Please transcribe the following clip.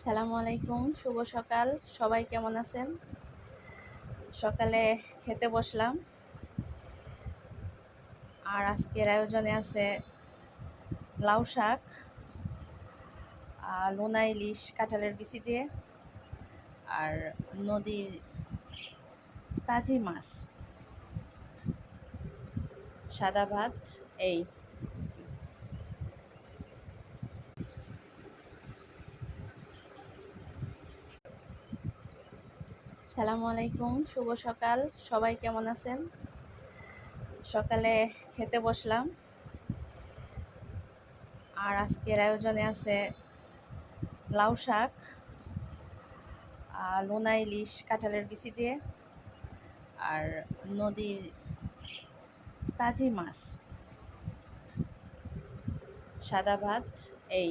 সালামু আলাইকুম, শুভ সকাল। সবাই কেমন আছেন? সকালে খেতে বসলাম। আর আজকের আয়োজনে আছে লাউ শাক, লোনা ইলিশ কাঁঠালের বিচি দিয়ে, আর নদীর তাজি মাছ, সাদা ভাত। এই সালামু আলাইকুম, শুভ সকাল। সবাই কেমন আছেন? সকালে খেতে বসলাম। আর আজকের আয়োজনে আছে লাউ শাক, লোনা ইলিশ কাঁঠালের বিচি দিয়ে, আর নদীর তাজি মাছ, সাদা ভাত। এই